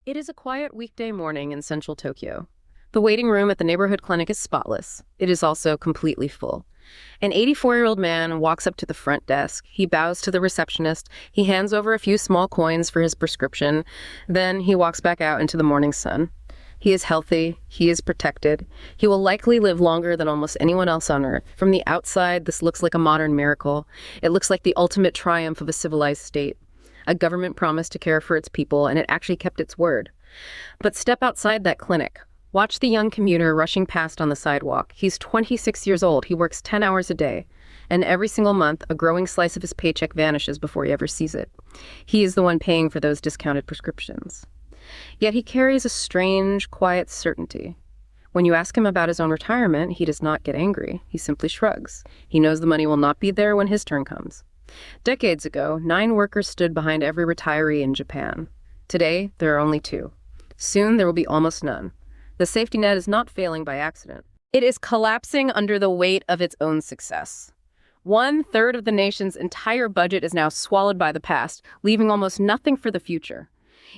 It is a quiet weekday morning in central Tokyo. The waiting room at the neighborhood clinic is spotless. It is also completely full. An 84-year-old man walks up to the front desk. He bows to the receptionist. He hands over a few small coins for his prescription. Then he walks back out into the morning sun. He is healthy. He is protected. He will likely live longer than almost anyone else on Earth. From the outside, this looks like a modern miracle. It looks like the ultimate triumph of a civilized state. A government promised to care for its people, and it actually kept its word. But step outside that clinic. Watch the young commuter rushing past on the sidewalk. He's 26 years old. He works 10 hours a day. And every single month, a growing slice of his paycheck vanishes before he ever sees it. He is the one paying for those discounted prescriptions. Yet he carries a strange, quiet certainty. When you ask him about his own retirement, he does not get angry. He simply shrugs. He knows the money will not be there when his turn comes. Decades ago, 9 workers stood behind every retiree in Japan. Today, there are only 2. Soon, there will be almost none. The safety net is not failing by accident. It is collapsing under the weight of its own success. 1/3 of the nation's entire budget is now swallowed by the past, leaving almost nothing for the future.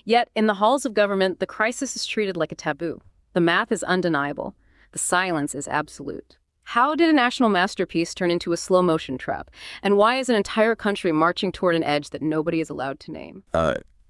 Yet, in the halls of government, the crisis is treated like a taboo. The math is undeniable. The silence is absolute. How did a national masterpiece turn into a slow-motion trap? And why is an entire country marching toward an edge that nobody is allowed to name?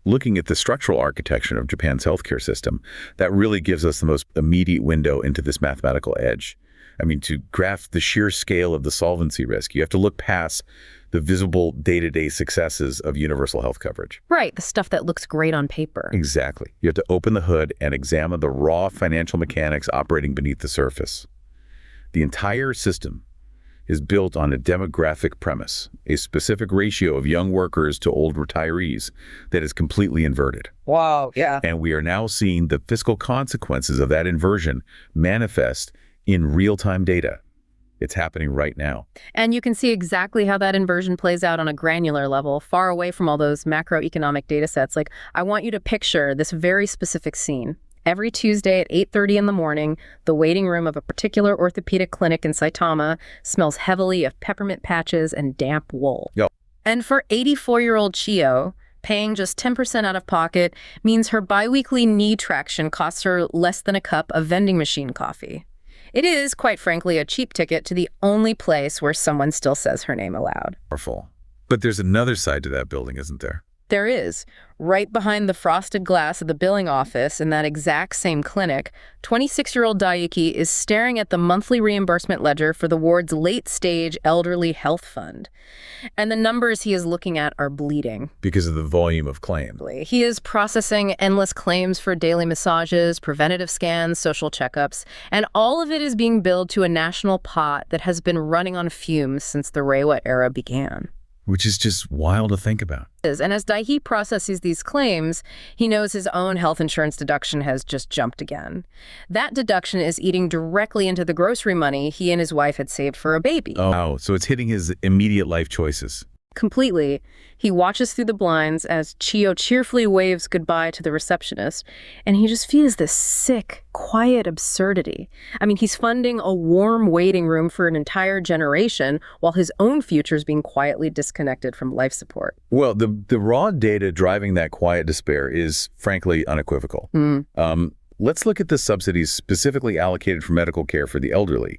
Looking at the structural architecture of Japan's healthcare system, that really gives us the most immediate window into this mathematical edge. I mean, to grasp the sheer scale of the solvency risk, you have to look past the visible day-to-day successes of universal health coverage. Right, the stuff that looks great on paper. Exactly. You have to open the hood and examine the raw financial mechanics operating beneath the surface. The entire system is built on a demographic premise, a specific ratio of young workers to old retirees that is completely inverted. Wow, yeah. And we are now seeing the fiscal consequences of that inversion manifest in real-time data. It's happening right now. And you can see exactly how that inversion plays out on a granular level, far away from all those macroeconomic data sets. Like, I want you to picture this very specific scene. Every Tuesday at 8:30 in the morning, the waiting room of a particular orthopedic clinic in Saitama smells heavily of peppermint patches and damp wool. Yep. And for 84-year-old Chio, paying just 10% out of pocket means her biweekly knee traction costs her less than a cup of vending machine coffee. It is, quite frankly, a cheap ticket to the only place where someone still says her name aloud. Powerful. But there's another side to that building, isn't there? There is. Right behind the frosted glass of the billing office in that exact same clinic, 26-year-old Daiki is staring at the monthly reimbursement ledger for the ward's late-stage elderly health fund. And the numbers he is looking at are bleeding. Because of the volume of claims. He is processing endless claims for daily massages, preventative scans, social checkups, and all of it is being billed to a national pot that has been running on fumes since the Reiwa era began. Which is just wild to think about. And as Daihi processes these claims, he knows his own health insurance deduction has just jumped again. That deduction is eating directly into the grocery money he and his wife had saved for a baby. Oh, wow. So it's hitting his immediate life choices. Completely. He watches through the blinds as Chio cheerfully waves goodbye to the receptionist, and he just feels this sick, quiet absurdity. I mean, he's funding a warm waiting room for an entire generation while his own future is being quietly disconnected from life support. Well, the raw data driving that quiet despair is frankly unequivocal. Let's look at the subsidies specifically allocated for medical care for the elderly.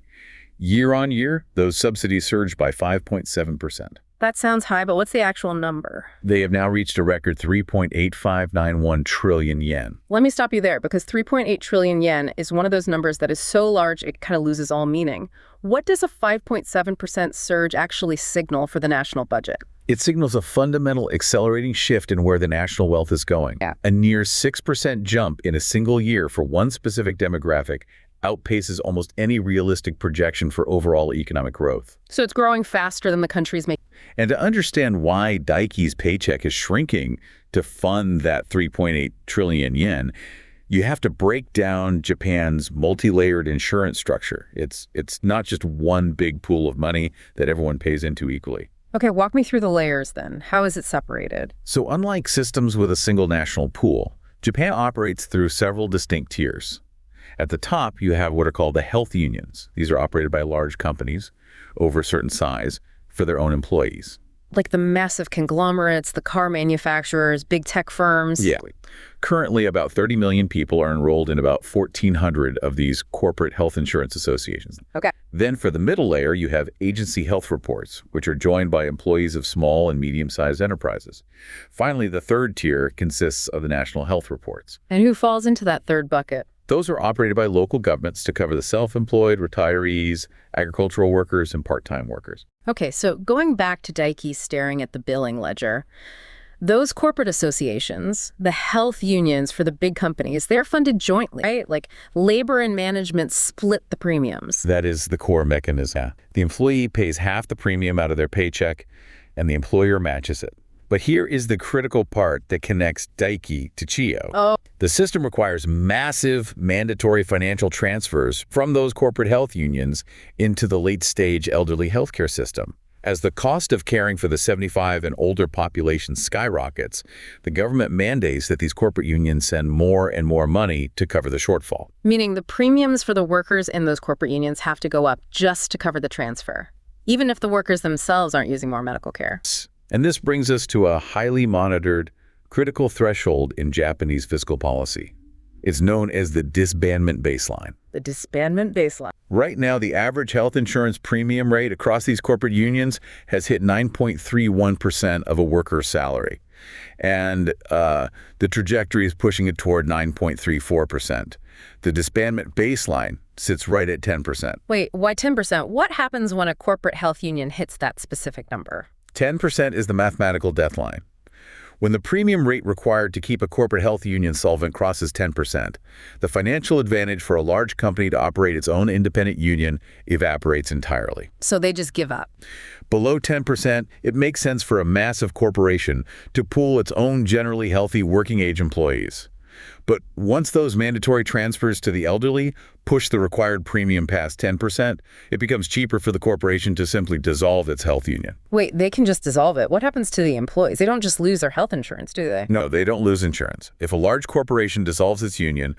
Year on year, those subsidies surged by 5.7%. That sounds high, but what's the actual number? They have now reached a record 3.8591 trillion yen. Let me stop you there, because 3.8 trillion yen is one of those numbers that is so large it kind of loses all meaning. What does a 5.7% surge actually signal for the national budget? It signals a fundamental accelerating shift in where the national wealth is going. Yeah. A near 6% jump in a single year for one specific demographic outpaces almost any realistic projection for overall economic growth. So it's growing faster than the country's making. And to understand why Daiki's paycheck is shrinking to fund that 3.8 trillion yen, you have to break down Japan's multi-layered insurance structure. It's not just one big pool of money that everyone pays into equally. Okay, walk me through the layers then. How is it separated? So unlike systems with a single national pool, Japan operates through several distinct tiers. At the top, you have what are called the health unions. These are operated by large companies over a certain size for their own employees. Like the massive conglomerates, the car manufacturers, big tech firms? Yeah. Currently, about 30 million people are enrolled in about 1,400 of these corporate health insurance associations. Okay. Then for the middle layer, you have agency health reports, which are joined by employees of small and medium-sized enterprises. Finally, the third tier consists of the national health reports. And who falls into that third bucket? Those are operated by local governments to cover the self-employed, retirees, agricultural workers, and part-time workers. Okay, so going back to Dikey staring at the billing ledger, those corporate associations, the health unions for the big companies, they're funded jointly, right? Like labor and management split the premiums. That is the core mechanism. Yeah. The employee pays half the premium out of their paycheck, and the employer matches it. But here is the critical part that connects Dikey to Chio. Oh. The system requires massive mandatory financial transfers from those corporate health unions into the late-stage elderly healthcare system. As the cost of caring for the 75 and older population skyrockets, the government mandates that these corporate unions send more and more money to cover the shortfall. Meaning the premiums for the workers in those corporate unions have to go up just to cover the transfer, even if the workers themselves aren't using more medical care. And this brings us to a highly monitored, critical threshold in Japanese fiscal policy. It's known as the disbandment baseline. The disbandment baseline. Right now, the average health insurance premium rate across these corporate unions has hit 9.31% of a worker's salary. And the trajectory is pushing it toward 9.34%. The disbandment baseline sits right at 10%. Wait, why 10%? What happens when a corporate health union hits that specific number? 10% is the mathematical death line. When the premium rate required to keep a corporate health union solvent crosses 10%, the financial advantage for a large company to operate its own independent union evaporates entirely. So they just give up. Below 10%, it makes sense for a massive corporation to pool its own generally healthy working-age employees. But once those mandatory transfers to the elderly push the required premium past 10%, it becomes cheaper for the corporation to simply dissolve its health union. Wait, they can just dissolve it. What happens to the employees? They don't just lose their health insurance, do they? No, they don't lose insurance. If a large corporation dissolves its union,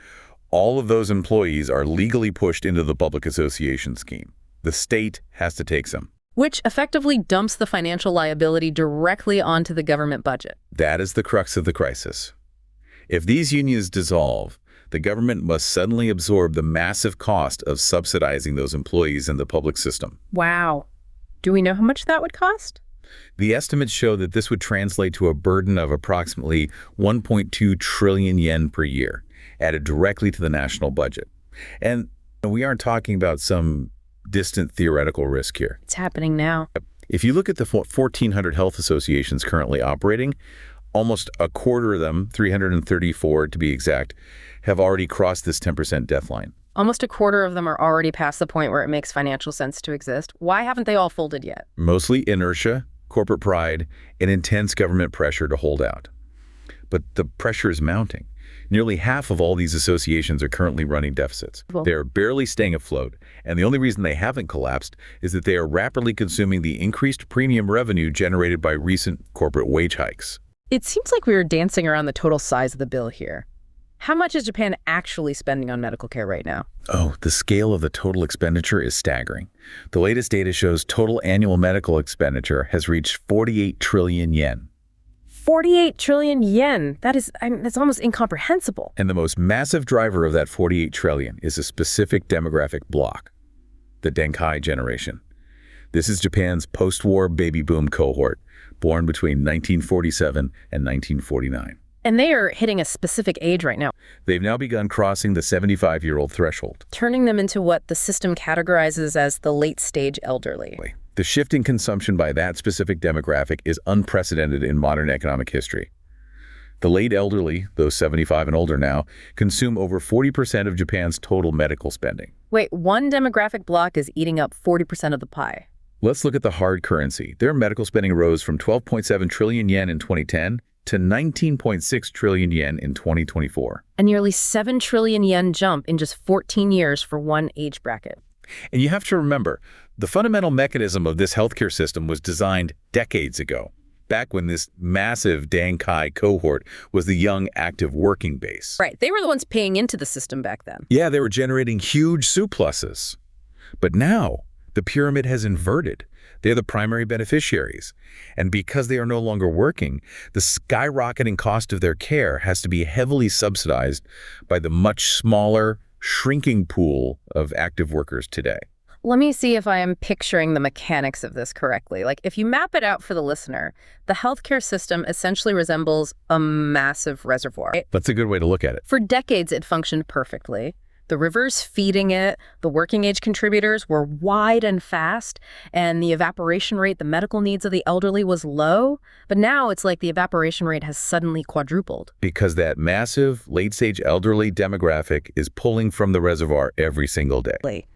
all of those employees are legally pushed into the public association scheme. The state has to take some. Which effectively dumps the financial liability directly onto the government budget. That is the crux of the crisis. If these unions dissolve, the government must suddenly absorb the massive cost of subsidizing those employees in the public system. Wow. Do we know how much that would cost? The estimates show that this would translate to a burden of approximately 1.2 trillion yen per year, added directly to the national budget. And we aren't talking about some distant theoretical risk here. It's happening now. If you look at the 1,400 health associations currently operating, almost a quarter of them, 334 to be exact, have already crossed this 10% death line. Almost a quarter of them are already past the point where it makes financial sense to exist. Why haven't they all folded yet? Mostly inertia, corporate pride, and intense government pressure to hold out. But the pressure is mounting. Nearly half of all these associations are currently running deficits. They're barely staying afloat, and the only reason they haven't collapsed is that they are rapidly consuming the increased premium revenue generated by recent corporate wage hikes. It seems like we were dancing around the total size of the bill here. How much is Japan actually spending on medical care right now? Oh, the scale of the total expenditure is staggering. The latest data shows total annual medical expenditure has reached 48 trillion yen. 48 trillion yen. That's almost incomprehensible. And the most massive driver of that 48 trillion is a specific demographic block, the Denkai generation. This is Japan's post-war baby boom cohort, born between 1947 and 1949. And they are hitting a specific age right now. They've now begun crossing the 75-year-old threshold, turning them into what the system categorizes as the late-stage elderly. The shift in consumption by that specific demographic is unprecedented in modern economic history. The late elderly, those 75 and older now, consume over 40% of Japan's total medical spending. Wait, one demographic block is eating up 40% of the pie. Let's look at the hard currency. Their medical spending rose from 12.7 trillion yen in 2010 to 19.6 trillion yen in 2024. A nearly 7 trillion yen jump in just 14 years for one age bracket. And you have to remember, the fundamental mechanism of this healthcare system was designed decades ago, back when this massive Denkai cohort was the young, active working base. Right, they were the ones paying into the system back then. Yeah, they were generating huge surpluses. But now, The pyramid has inverted. They're the primary beneficiaries. And because they are no longer working, the skyrocketing cost of their care has to be heavily subsidized by the much smaller, shrinking pool of active workers today. Let me see if I am picturing the mechanics of this correctly. Like, if you map it out for the listener, the healthcare system essentially resembles a massive reservoir. That's a good way to look at it. For decades, it functioned perfectly. The rivers feeding it, the working age contributors were wide and fast, and the evaporation rate, the medical needs of the elderly was low. But now it's like the evaporation rate has suddenly quadrupled. Because that massive, late-stage elderly demographic is pulling from the reservoir every single day.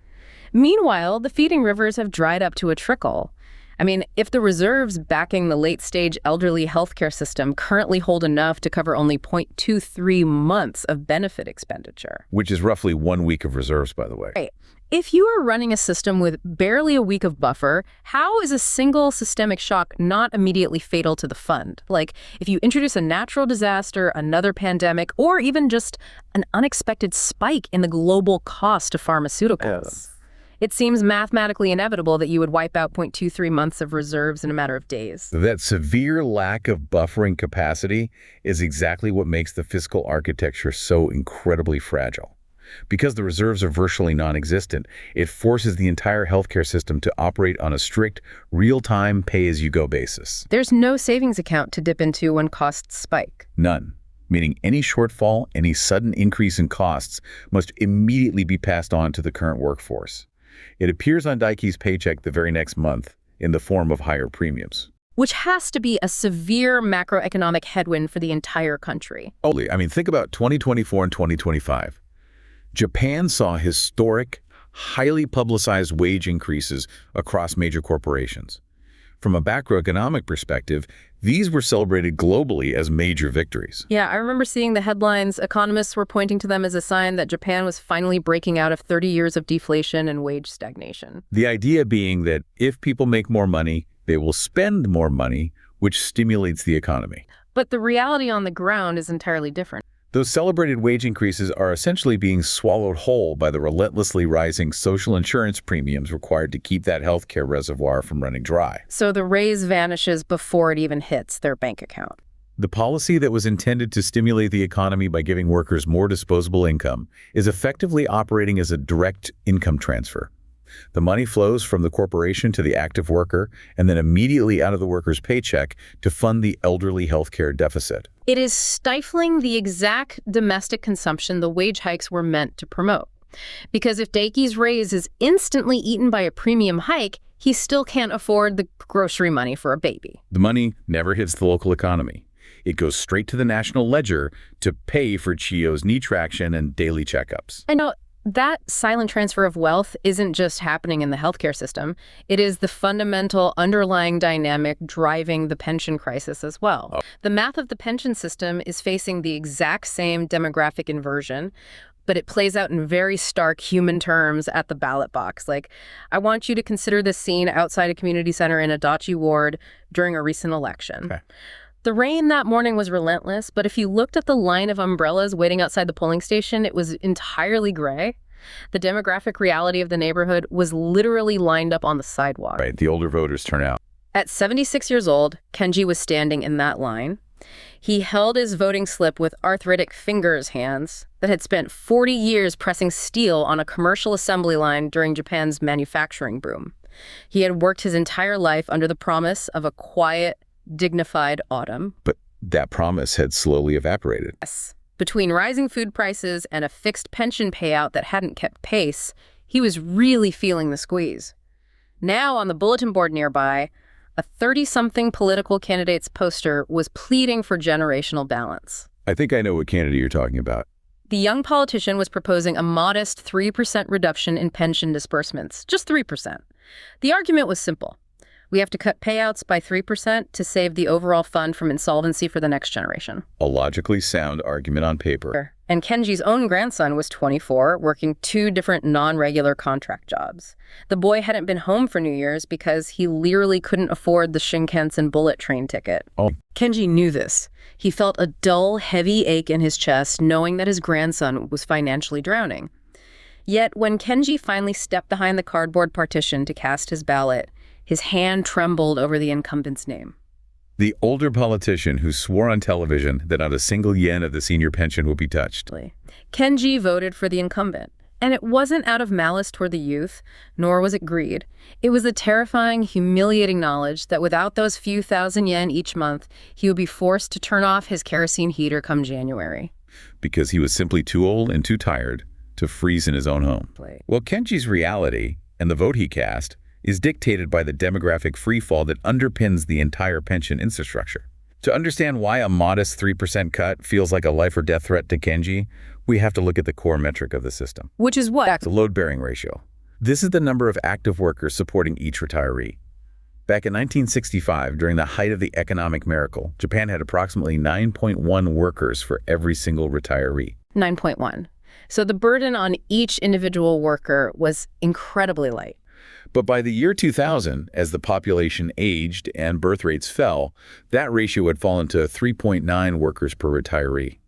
Meanwhile, the feeding rivers have dried up to a trickle. I mean, if the reserves backing the late-stage elderly healthcare system currently hold enough to cover only 0.23 months of benefit expenditure. Which is roughly 1 week of reserves, by the way. Right. If you are running a system with barely a week of buffer, how is a single systemic shock not immediately fatal to the fund? Like, if you introduce a natural disaster, another pandemic, or even just an unexpected spike in the global cost of pharmaceuticals. It seems mathematically inevitable that you would wipe out 0.23 months of reserves in a matter of days. That severe lack of buffering capacity is exactly what makes the fiscal architecture so incredibly fragile. Because the reserves are virtually non-existent, it forces the entire healthcare system to operate on a strict, real-time, pay-as-you-go basis. There's no savings account to dip into when costs spike. None. Meaning any shortfall, any sudden increase in costs must immediately be passed on to the current workforce. It appears on Daikie's paycheck the very next month in the form of higher premiums. Which has to be a severe macroeconomic headwind for the entire country. I mean, think about 2024 and 2025. Japan saw historic, highly publicized wage increases across major corporations. From a macroeconomic perspective, these were celebrated globally as major victories. Yeah, I remember seeing the headlines. Economists were pointing to them as a sign that Japan was finally breaking out of 30 years of deflation and wage stagnation. The idea being that if people make more money, they will spend more money, which stimulates the economy. But the reality on the ground is entirely different. Those celebrated wage increases are essentially being swallowed whole by the relentlessly rising social insurance premiums required to keep that healthcare reservoir from running dry. So the raise vanishes before it even hits their bank account. The policy that was intended to stimulate the economy by giving workers more disposable income is effectively operating as a direct income transfer. The money flows from the corporation to the active worker and then immediately out of the worker's paycheck to fund the elderly healthcare deficit. It is stifling the exact domestic consumption the wage hikes were meant to promote. Because if Daikie's raise is instantly eaten by a premium hike, he still can't afford the grocery money for a baby. The money never hits the local economy. It goes straight to the national ledger to pay for Chio's knee traction and daily checkups. I know. That silent transfer of wealth isn't just happening in the healthcare system. It is the fundamental underlying dynamic driving the pension crisis as well. The math of the pension system is facing the exact same demographic inversion, but it plays out in very stark human terms at the ballot box. Like, I want you to consider this scene outside a community center in Adachi Ward during a recent election. Okay. The rain that morning was relentless, but if you looked at the line of umbrellas waiting outside the polling station, it was entirely gray. The demographic reality of the neighborhood was literally lined up on the sidewalk. Right, the older voters turn out. At 76 years old, Kenji was standing in that line. He held his voting slip with arthritic hands that had spent 40 years pressing steel on a commercial assembly line during Japan's manufacturing boom. He had worked his entire life under the promise of a quiet, dignified autumn. But that promise had slowly evaporated. Yes. Between rising food prices and a fixed pension payout that hadn't kept pace, he was really feeling the squeeze. Now, on the bulletin board nearby, a 30-something political candidate's poster was pleading for generational balance. I think I know what candidate you're talking about. The young politician was proposing a modest 3% reduction in pension disbursements, just 3%. The argument was simple. We have to cut payouts by 3% to save the overall fund from insolvency for the next generation. A logically sound argument on paper. And Kenji's own grandson was 24, working 2 different non-regular contract jobs. The boy hadn't been home for New Year's because he literally couldn't afford the Shinkansen bullet train ticket. Oh. Kenji knew this. He felt a dull, heavy ache in his chest, knowing that his grandson was financially drowning. Yet when Kenji finally stepped behind the cardboard partition to cast his ballot, his hand trembled over the incumbent's name. The older politician who swore on television that not a single yen of the senior pension would be touched. Kenji voted for the incumbent. And it wasn't out of malice toward the youth, nor was it greed. It was the terrifying, humiliating knowledge that without those few thousand yen each month, he would be forced to turn off his kerosene heater come January. Because he was simply too old and too tired to freeze in his own home. Well, Kenji's reality, and the vote he cast, is dictated by the demographic freefall that underpins the entire pension infrastructure. To understand why a modest 3% cut feels like a life or death threat to Kenji, we have to look at the core metric of the system. Which is what? The load-bearing ratio. This is the number of active workers supporting each retiree. Back in 1965, during the height of the economic miracle, Japan had approximately 9.1 workers for every single retiree. 9.1. So the burden on each individual worker was incredibly light. But by the year 2000, as the population aged and birth rates fell, that ratio had fallen to 3.9 workers per retiree.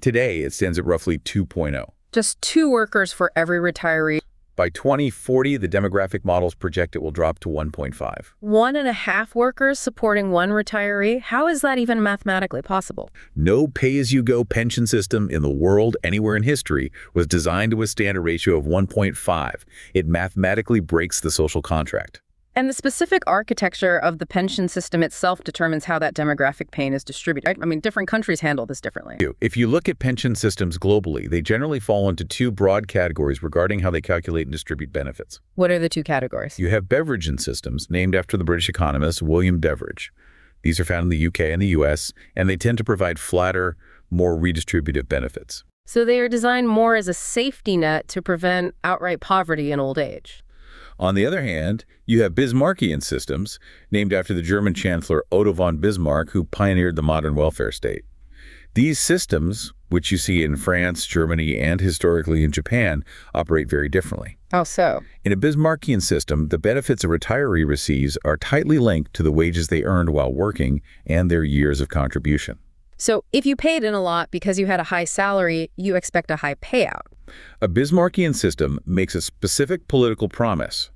Today, it stands at roughly 2.0. Just 2 workers for every retiree. By 2040, the demographic models project it will drop to 1.5. 1.5 workers supporting 1 retiree? How is that even mathematically possible? No pay-as-you-go pension system in the world anywhere in history was designed to withstand a ratio of 1.5. It mathematically breaks the social contract. And the specific architecture of the pension system itself determines how that demographic pain is distributed. I mean, different countries handle this differently. If you look at pension systems globally, they generally fall into 2 broad categories regarding how they calculate and distribute benefits. What are the 2 categories? You have Beveridgean systems, named after the British economist William Beveridge. These are found in the UK and the US, and they tend to provide flatter, more redistributive benefits. So they are designed more as a safety net to prevent outright poverty in old age. On the other hand, you have Bismarckian systems, named after the German Chancellor Otto von Bismarck, who pioneered the modern welfare state. These systems, which you see in France, Germany, and historically in Japan, operate very differently. How so? In a Bismarckian system, the benefits a retiree receives are tightly linked to the wages they earned while working and their years of contribution. So if you paid in a lot because you had a high salary, you expect a high payout. A Bismarckian system makes a specific political promise.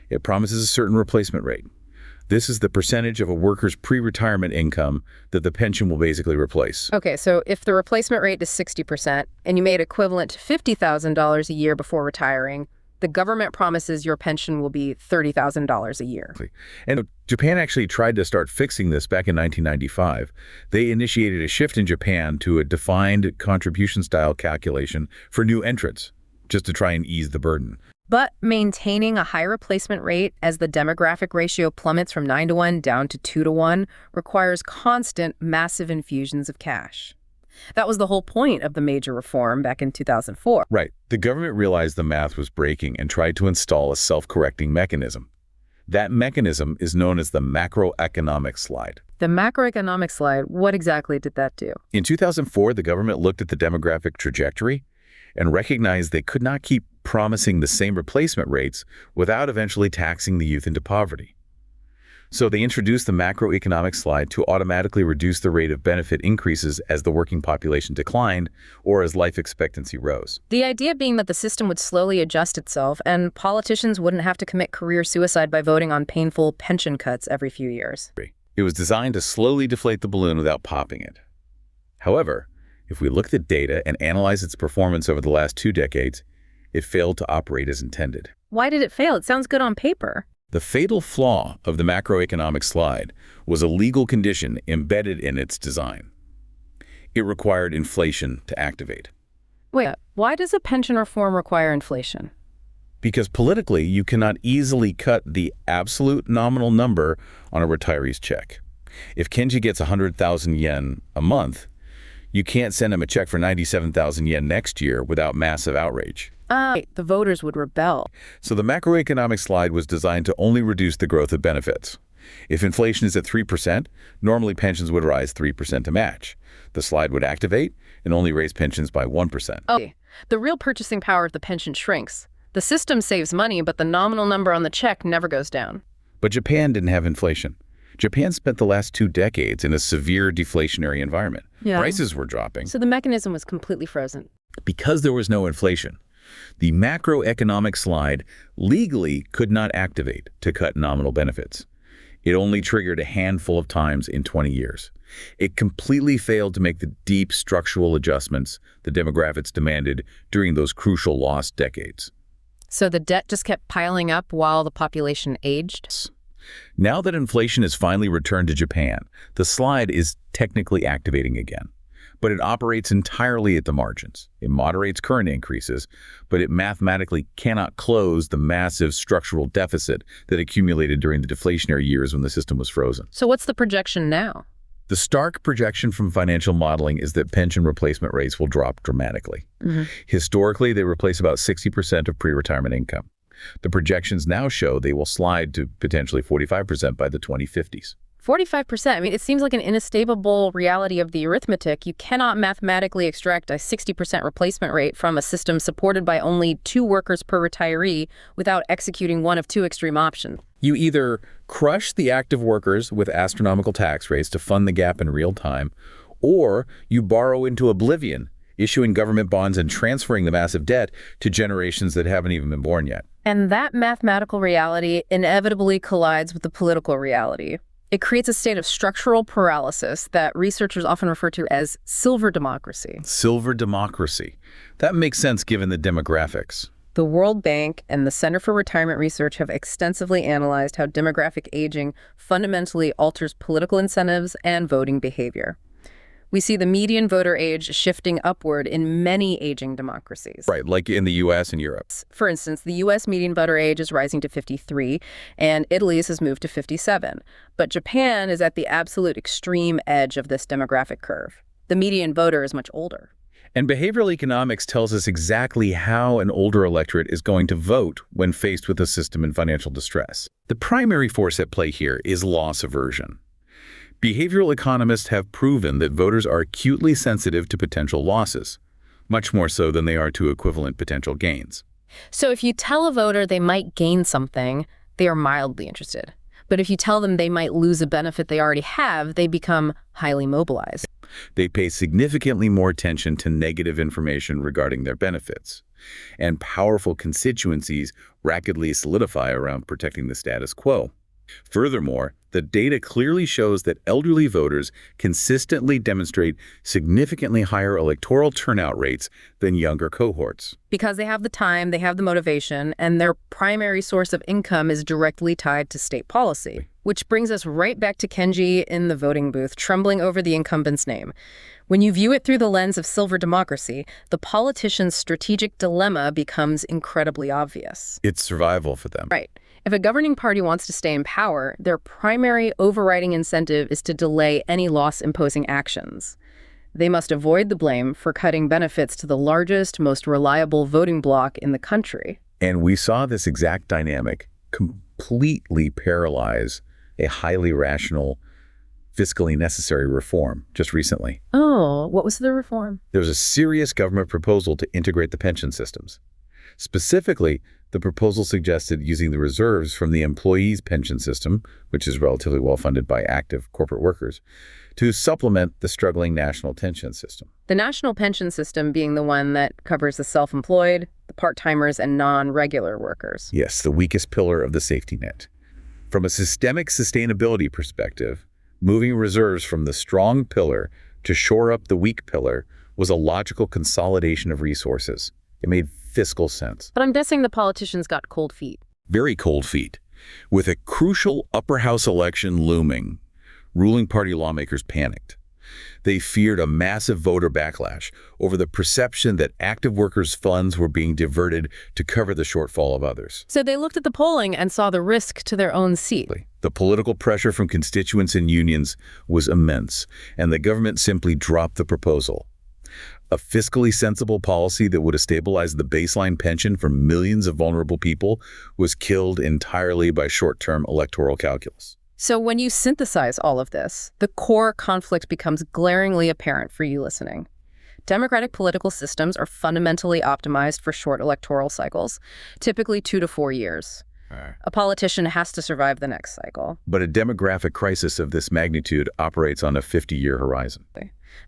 It promises a certain replacement rate. This is the percentage of a worker's pre-retirement income that the pension will basically replace. Okay, so if the replacement rate is 60% and you made equivalent to $50,000 a year before retiring, the government promises your pension will be $30,000 a year. And Japan actually tried to start fixing this back in 1995. They initiated a shift in Japan to a defined contribution-style calculation for new entrants, just to try and ease the burden. But maintaining a high replacement rate as the demographic ratio plummets from 9-to-1 down to 2-to-1 requires constant, massive infusions of cash. That was the whole point of the major reform back in 2004. Right. The government realized the math was breaking and tried to install a self-correcting mechanism. That mechanism is known as the macroeconomic slide. The macroeconomic slide, what exactly did that do? In 2004, the government looked at the demographic trajectory and recognized they could not keep promising the same replacement rates without eventually taxing the youth into poverty. So they introduced the macroeconomic slide to automatically reduce the rate of benefit increases as the working population declined or as life expectancy rose. The idea being that the system would slowly adjust itself and politicians wouldn't have to commit career suicide by voting on painful pension cuts every few years. It was designed to slowly deflate the balloon without popping it. However, if we look at data and analyze its performance over the last 2 decades, it failed to operate as intended. Why did it fail? It sounds good on paper. The fatal flaw of the macroeconomic slide was a legal condition embedded in its design. It required inflation to activate. Wait, why does a pension reform require inflation? Because politically, you cannot easily cut the absolute nominal number on a retiree's check. If Kenji gets 100,000 yen a month, you can't send him a check for 97,000 yen next year without massive outrage. The voters would rebel. So the macroeconomic slide was designed to only reduce the growth of benefits. If inflation is at 3%, normally pensions would rise 3% to match. The slide would activate and only raise pensions by 1%. Oh, the real purchasing power of the pension shrinks. The system saves money, but the nominal number on the check never goes down. But Japan didn't have inflation. Japan spent the last 2 decades in a severe deflationary environment. Yeah. Prices were dropping. So the mechanism was completely frozen. Because there was no inflation, The macroeconomic slide legally could not activate to cut nominal benefits. It only triggered a handful of times in 20 years. It completely failed to make the deep structural adjustments the demographics demanded during those crucial lost decades. So the debt just kept piling up while the population aged? Now that inflation has finally returned to Japan, the slide is technically activating again. But it operates entirely at the margins. It moderates current increases, but it mathematically cannot close the massive structural deficit that accumulated during the deflationary years when the system was frozen. So what's the projection now? The stark projection from financial modeling is that pension replacement rates will drop dramatically. Historically, they replace about 60% of pre-retirement income. The projections now show they will slide to potentially 45% by the 2050s. 45%. I mean, it seems like an inescapable reality of the arithmetic. You cannot mathematically extract a 60% replacement rate from a system supported by only 2 workers per retiree without executing one of 2 extreme options. You either crush the active workers with astronomical tax rates to fund the gap in real time, or you borrow into oblivion, issuing government bonds and transferring the massive debt to generations that haven't even been born yet. And that mathematical reality inevitably collides with the political reality. It creates a state of structural paralysis that researchers often refer to as silver democracy. Silver democracy. That makes sense given the demographics. The World Bank and the Center for Retirement Research have extensively analyzed how demographic aging fundamentally alters political incentives and voting behavior. We see the median voter age shifting upward in many aging democracies. Right, like in the US and Europe. For instance, the US median voter age is rising to 53, and Italy's has moved to 57. But Japan is at the absolute extreme edge of this demographic curve. The median voter is much older. And behavioral economics tells us exactly how an older electorate is going to vote when faced with a system in financial distress. The primary force at play here is loss aversion. Behavioral economists have proven that voters are acutely sensitive to potential losses, much more so than they are to equivalent potential gains. So if you tell a voter they might gain something, they are mildly interested. But if you tell them they might lose a benefit they already have, they become highly mobilized. They pay significantly more attention to negative information regarding their benefits, and powerful constituencies rapidly solidify around protecting the status quo. Furthermore, the data clearly shows that elderly voters consistently demonstrate significantly higher electoral turnout rates than younger cohorts. Because they have the time, they have the motivation, and their primary source of income is directly tied to state policy. Which brings us right back to Kenji in the voting booth, trembling over the incumbent's name. When you view it through the lens of silver democracy, the politician's strategic dilemma becomes incredibly obvious. It's survival for them. Right. If a governing party wants to stay in power, their primary overriding incentive is to delay any loss-imposing actions. They must avoid the blame for cutting benefits to the largest, most reliable voting bloc in the country. And we saw this exact dynamic completely paralyze a highly rational, fiscally necessary reform just recently. Oh, what was the reform? There was a serious government proposal to integrate the pension systems. Specifically, the proposal suggested using the reserves from the employees' pension system, which is relatively well funded by active corporate workers, to supplement the struggling national pension system. The national pension system being the one that covers the self-employed, the part-timers, and non-regular workers. Yes, the weakest pillar of the safety net. From a systemic sustainability perspective, moving reserves from the strong pillar to shore up the weak pillar was a logical consolidation of resources. It made fiscal sense. But I'm guessing the politicians got cold feet. Very cold feet. With a crucial upper house election looming, ruling party lawmakers panicked. They feared a massive voter backlash over the perception that active workers' funds were being diverted to cover the shortfall of others. So they looked at the polling and saw the risk to their own seat. The political pressure from constituents and unions was immense, and the government simply dropped the proposal. A fiscally sensible policy that would have stabilized the baseline pension for millions of vulnerable people was killed entirely by short-term electoral calculus. So when you synthesize all of this, the core conflict becomes glaringly apparent for you listening. Democratic political systems are fundamentally optimized for short electoral cycles, typically 2 to 4 years. A politician has to survive the next cycle. But a demographic crisis of this magnitude operates on a 50-year horizon.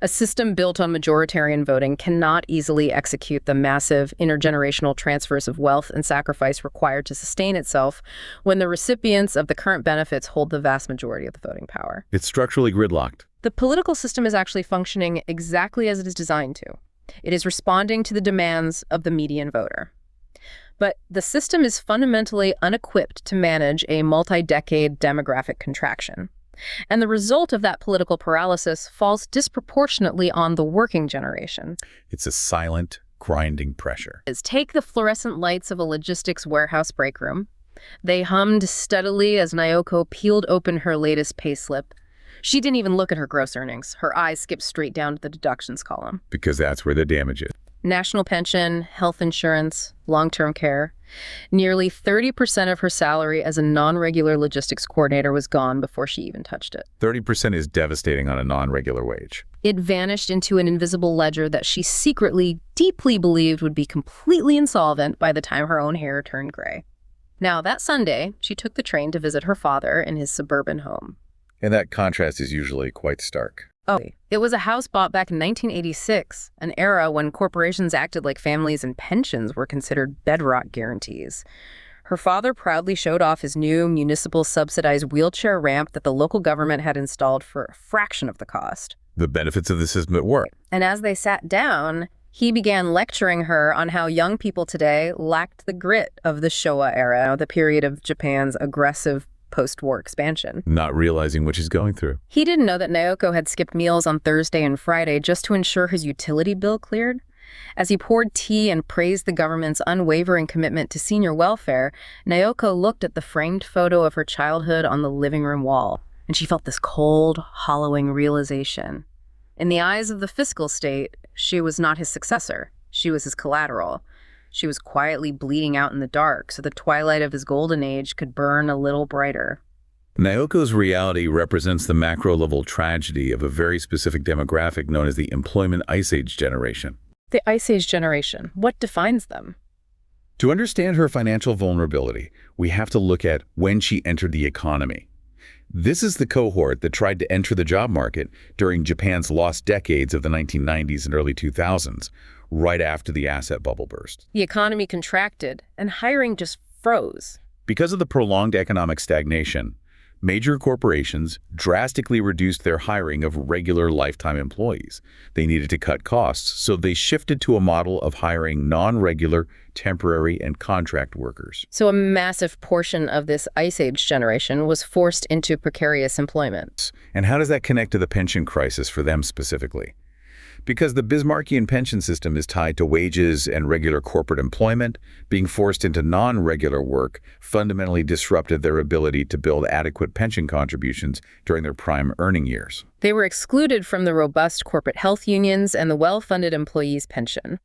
A system built on majoritarian voting cannot easily execute the massive intergenerational transfers of wealth and sacrifice required to sustain itself when the recipients of the current benefits hold the vast majority of the voting power. It's structurally gridlocked. The political system is actually functioning exactly as it is designed to. It is responding to the demands of the median voter. But the system is fundamentally unequipped to manage a multi-decade demographic contraction. And the result of that political paralysis falls disproportionately on the working generation. It's a silent, grinding pressure. Take the fluorescent lights of a logistics warehouse break room. They hummed steadily as Naoko peeled open her latest payslip. She didn't even look at her gross earnings. Her eyes skipped straight down to the deductions column. Because that's where the damage is. National pension, health insurance, long-term care. Nearly 30% of her salary as a non-regular logistics coordinator was gone before she even touched it. 30% is devastating on a non-regular wage. It vanished into an invisible ledger that she secretly, deeply believed would be completely insolvent by the time her own hair turned gray. Now, that Sunday, she took the train to visit her father in his suburban home. And that contrast is usually quite stark. Oh, it was a house bought back in 1986, an era when corporations acted like families and pensions were considered bedrock guarantees. Her father proudly showed off his new municipal subsidized wheelchair ramp that the local government had installed for a fraction of the cost. The benefits of the system at work. And as they sat down, he began lecturing her on how young people today lacked the grit of the Showa era, the period of Japan's aggressive post-war expansion. Not realizing what she's going through. He didn't know that Naoko had skipped meals on Thursday and Friday just to ensure his utility bill cleared. As he poured tea and praised the government's unwavering commitment to senior welfare, Naoko looked at the framed photo of her childhood on the living room wall, and she felt this cold, hollowing realization. In the eyes of the fiscal state, she was not his successor. She was his collateral. She was quietly bleeding out in the dark so the twilight of his golden age could burn a little brighter. Naoko's reality represents the macro-level tragedy of a very specific demographic known as the employment ice age generation. The Ice Age generation, what defines them? To understand her financial vulnerability, we have to look at when she entered the economy. This is the cohort that tried to enter the job market during Japan's lost decades of the 1990s and early 2000s, right after the asset bubble burst. The economy contracted, and hiring just froze. Because of the prolonged economic stagnation, major corporations drastically reduced their hiring of regular lifetime employees. They needed to cut costs, so they shifted to a model of hiring non-regular, temporary, and contract workers. So a massive portion of this Ice Age generation was forced into precarious employment. And how does that connect to the pension crisis for them specifically? Because the Bismarckian pension system is tied to wages and regular corporate employment, being forced into non-regular work fundamentally disrupted their ability to build adequate pension contributions during their prime earning years. They were excluded from the robust corporate health unions and the well-funded employees' pension.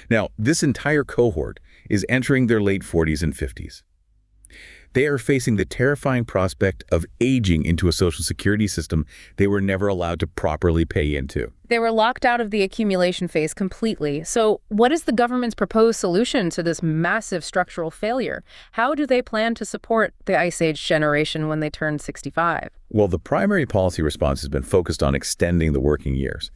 Now, this entire cohort is entering their late 40s and 50s. They are facing the terrifying prospect of aging into a social security system they were never allowed to properly pay into. They were locked out of the accumulation phase completely. So what is the government's proposed solution to this massive structural failure? How do they plan to support the Ice Age generation when they turn 65? Well, the primary policy response has been focused on extending the working years.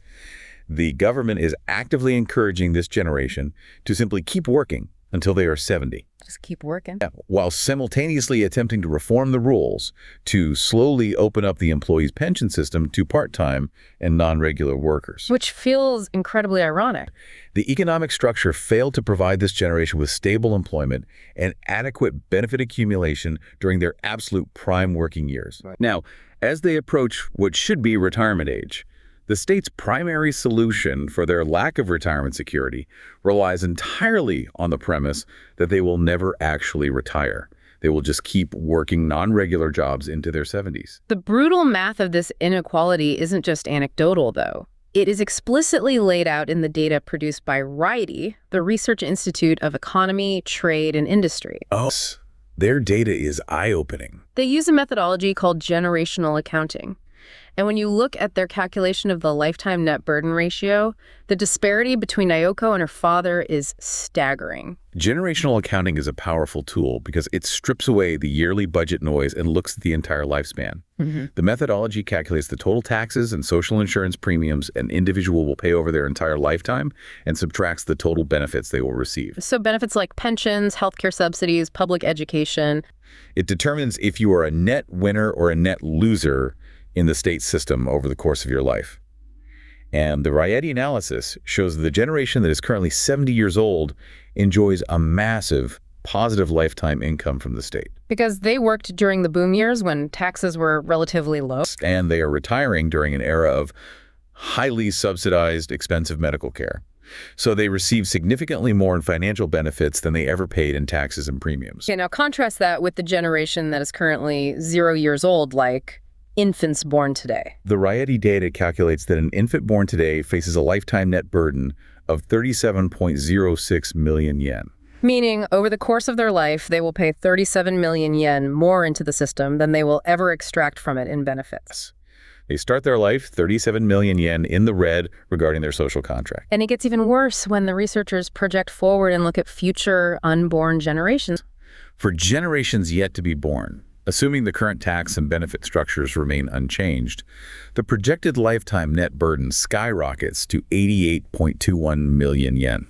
The government is actively encouraging this generation to simply keep working until they are 70. Just keep working. Yeah, while simultaneously attempting to reform the rules to slowly open up the employees' pension system to part-time and non-regular workers. Which feels incredibly ironic. The economic structure failed to provide this generation with stable employment and adequate benefit accumulation during their absolute prime working years. Right. Now, as they approach what should be retirement age, the state's primary solution for their lack of retirement security relies entirely on the premise that they will never actually retire. They will just keep working non-regular jobs into their 70s. The brutal math of this inequality isn't just anecdotal, though. It is explicitly laid out in the data produced by RITI, the Research Institute of Economy, Trade, and Industry. Oh, their data is eye-opening. They use a methodology called generational accounting. And when you look at their calculation of the lifetime net burden ratio, the disparity between Naoko and her father is staggering. Generational accounting is a powerful tool because it strips away the yearly budget noise and looks at the entire lifespan. The methodology calculates the total taxes and social insurance premiums an individual will pay over their entire lifetime and subtracts the total benefits they will receive. So benefits like pensions, healthcare subsidies, public education. It determines if you are a net winner or a net loser in the state system over the course of your life. And the Rieti analysis shows that the generation that is currently 70 years old enjoys a massive positive lifetime income from the state. Because they worked during the boom years when taxes were relatively low. And they are retiring during an era of highly subsidized, expensive medical care. So they receive significantly more in financial benefits than they ever paid in taxes and premiums. Okay, now contrast that with the generation that is currently 0 years old, like infants born today. The Rieti data calculates that an infant born today faces a lifetime net burden of 37.06 million yen. Meaning, over the course of their life, they will pay 37 million yen more into the system than they will ever extract from it in benefits. They start their life 37 million yen in the red regarding their social contract. And it gets even worse when the researchers project forward and look at future unborn generations. For generations yet to be born, assuming the current tax and benefit structures remain unchanged, the projected lifetime net burden skyrockets to 88.21 million yen.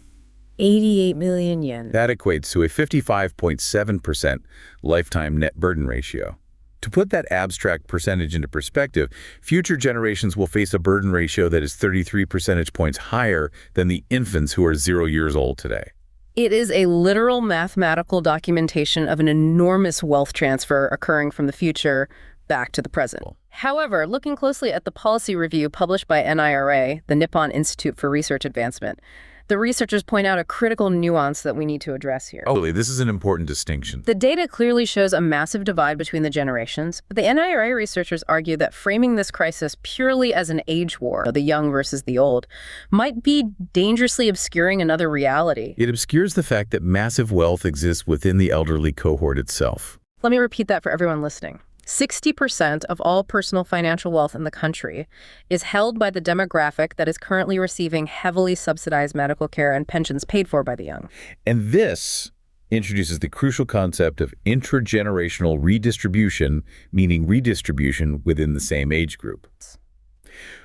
88 million yen. That equates to a 55.7% lifetime net burden ratio. To put that abstract percentage into perspective, future generations will face a burden ratio that is 33 percentage points higher than the infants who are 0 years old today. It is a literal mathematical documentation of an enormous wealth transfer occurring from the future back to the present. However, looking closely at the policy review published by NIRA, the Nippon Institute for Research Advancement, the researchers point out a critical nuance that we need to address here. Oh, this is an important distinction. The data clearly shows a massive divide between the generations, but the NIRA researchers argue that framing this crisis purely as an age war, the young versus the old, might be dangerously obscuring another reality. It obscures the fact that massive wealth exists within the elderly cohort itself. Let me repeat that for everyone listening. 60% of all personal financial wealth in the country is held by the demographic that is currently receiving heavily subsidized medical care and pensions paid for by the young. And this introduces the crucial concept of intragenerational redistribution, meaning redistribution within the same age group.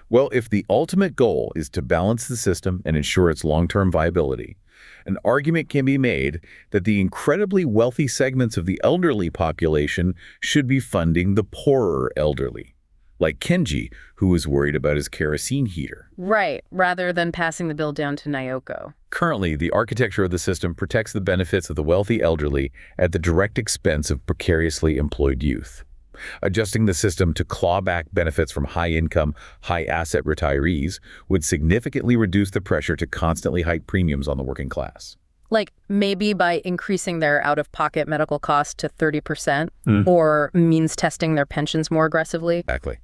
Well, if the ultimate goal is to balance the system and ensure its long-term viability, an argument can be made that the incredibly wealthy segments of the elderly population should be funding the poorer elderly, like Kenji, who was worried about his kerosene heater. Right, rather than passing the bill down to Naoko. Currently, the architecture of the system protects the benefits of the wealthy elderly at the direct expense of precariously employed youth. Adjusting the system to claw back benefits from high-income, high-asset retirees would significantly reduce the pressure to constantly hike premiums on the working class. Like maybe by increasing their out-of-pocket medical costs to 30%, or means testing their pensions more aggressively. Exactly.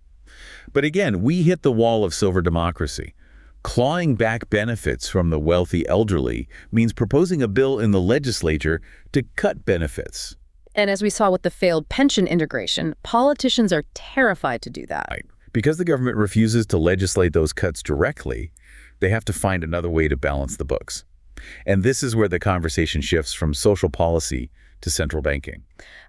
But again, we hit the wall of silver democracy. Clawing back benefits from the wealthy elderly means proposing a bill in the legislature to cut benefits. And as we saw with the failed pension integration, politicians are terrified to do that. Right. Because the government refuses to legislate those cuts directly, they have to find another way to balance the books. And this is where the conversation shifts from social policy to central banking.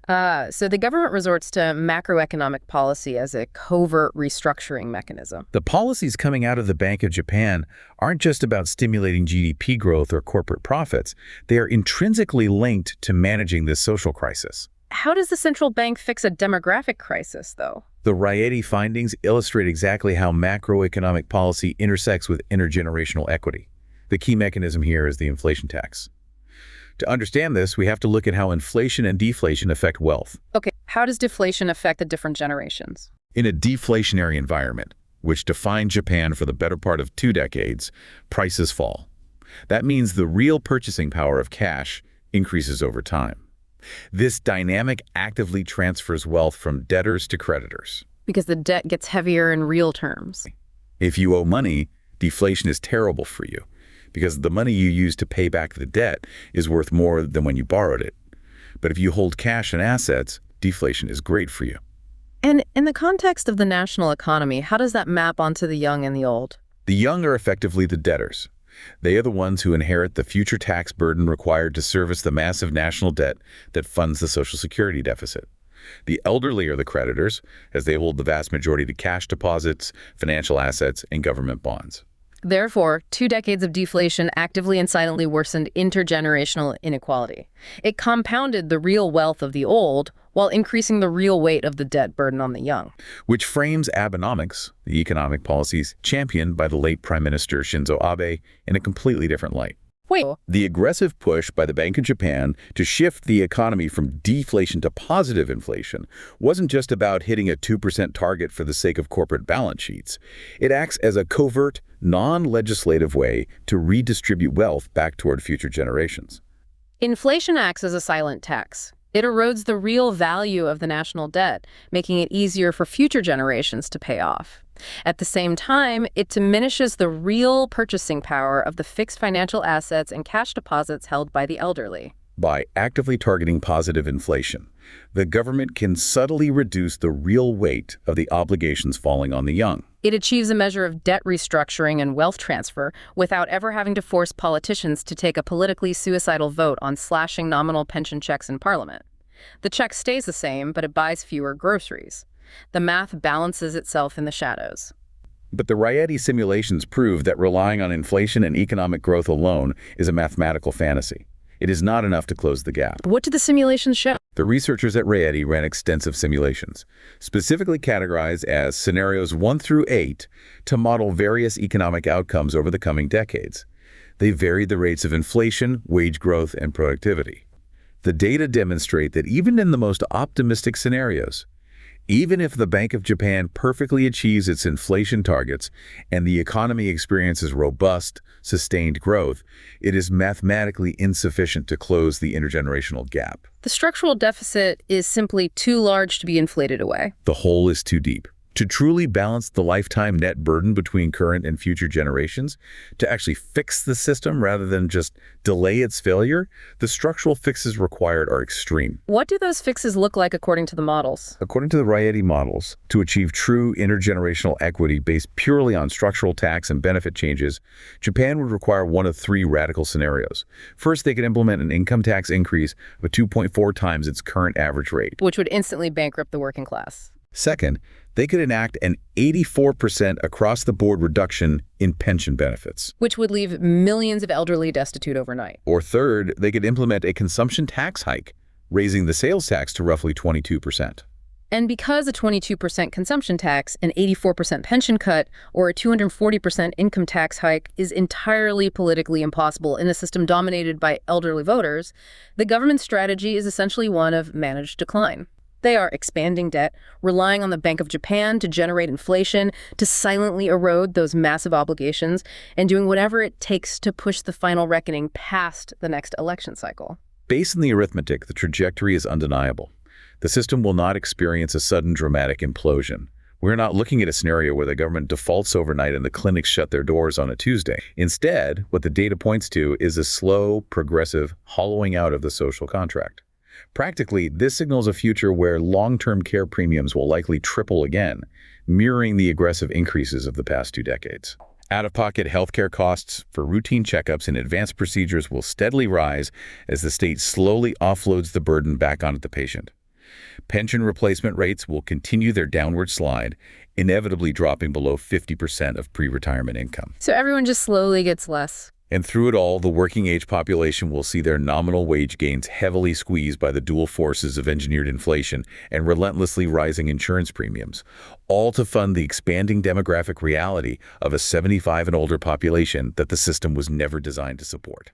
So the government resorts to macroeconomic policy as a covert restructuring mechanism. The policies coming out of the Bank of Japan aren't just about stimulating GDP growth or corporate profits. They are intrinsically linked to managing this social crisis. How does the central bank fix a demographic crisis, though? The Rieti findings illustrate exactly how macroeconomic policy intersects with intergenerational equity. The key mechanism here is the inflation tax. To understand this, we have to look at how inflation and deflation affect wealth. Okay, how does deflation affect the different generations? In a deflationary environment, which defined Japan for the better part of 2 decades, prices fall. That means the real purchasing power of cash increases over time. This dynamic actively transfers wealth from debtors to creditors. Because the debt gets heavier in real terms. If you owe money, deflation is terrible for you, because the money you use to pay back the debt is worth more than when you borrowed it. But if you hold cash and assets, deflation is great for you. And in the context of the national economy, how does that map onto the young and the old? The young are effectively the debtors. They are the ones who inherit the future tax burden required to service the massive national debt that funds the Social Security deficit. The elderly are the creditors, as they hold the vast majority of cash deposits, financial assets, and government bonds. Therefore, 2 decades of deflation actively and silently worsened intergenerational inequality. It compounded the real wealth of the old while increasing the real weight of the debt burden on the young. Which frames Abenomics, the economic policies championed by the late Prime Minister Shinzo Abe, in a completely different light. Wait, The aggressive push by the Bank of Japan to shift the economy from deflation to positive inflation wasn't just about hitting a 2% target for the sake of corporate balance sheets. It acts as a covert, non-legislative way to redistribute wealth back toward future generations. inflation acts as a silent tax. It erodes the real value of the national debt, making it easier for future generations to pay off. At the same time, it diminishes the real purchasing power of the fixed financial assets and cash deposits held by the elderly. By actively targeting positive inflation, the government can subtly reduce the real weight of the obligations falling on the young. It achieves a measure of debt restructuring and wealth transfer without ever having to force politicians to take a politically suicidal vote on slashing nominal pension checks in Parliament. The check stays the same, but it buys fewer groceries. The math balances itself in the shadows. But the Rieti simulations prove that relying on inflation and economic growth alone is a mathematical fantasy. It is not enough to close the gap. What do the simulations show? The researchers at Rieti ran extensive simulations, specifically categorized as scenarios 1 through 8, to model various economic outcomes over the coming decades. They varied the rates of inflation, wage growth, and productivity. The data demonstrate that even in the most optimistic scenarios, even if the Bank of Japan perfectly achieves its inflation targets and the economy experiences robust, sustained growth, it is mathematically insufficient to close the intergenerational gap. The structural deficit is simply too large to be inflated away. The hole is too deep. To truly balance the lifetime net burden between current and future generations, to actually fix the system rather than just delay its failure, the structural fixes required are extreme. What do those fixes look like according to the models? According to the Rieti models, to achieve true intergenerational equity based purely on structural tax and benefit changes, Japan would require one of 3 radical scenarios. First, they could implement an income tax increase of 2.4 times its current average rate, Which would instantly bankrupt the working class. Second, they could enact an 84% across-the-board reduction in pension benefits. Which would leave millions of elderly destitute overnight. Or third, they could implement a consumption tax hike, raising the sales tax to roughly 22%. And because a 22% consumption tax, an 84% pension cut, or a 240% income tax hike is entirely politically impossible in a system dominated by elderly voters, the government's strategy is essentially one of managed decline. They are expanding debt, relying on the Bank of Japan to generate inflation, to silently erode those massive obligations, and doing whatever it takes to push the final reckoning past the next election cycle. Based on the arithmetic, the trajectory is undeniable. The system will not experience a sudden dramatic implosion. We're not looking at a scenario where the government defaults overnight and the clinics shut their doors on a Tuesday. Instead, what the data points to is a slow, progressive hollowing out of the social contract. Practically, this signals a future where long-term care premiums will likely triple again, mirroring the aggressive increases of the past 2 decades. Out-of-pocket healthcare costs for routine checkups and advanced procedures will steadily rise as the state slowly offloads the burden back onto the patient. Pension replacement rates will continue their downward slide, inevitably dropping below 50% of pre-retirement income. So everyone just slowly gets less. And through it all, the working-age population will see their nominal wage gains heavily squeezed by the dual forces of engineered inflation and relentlessly rising insurance premiums, all to fund the expanding demographic reality of a 75 and older population that the system was never designed to support.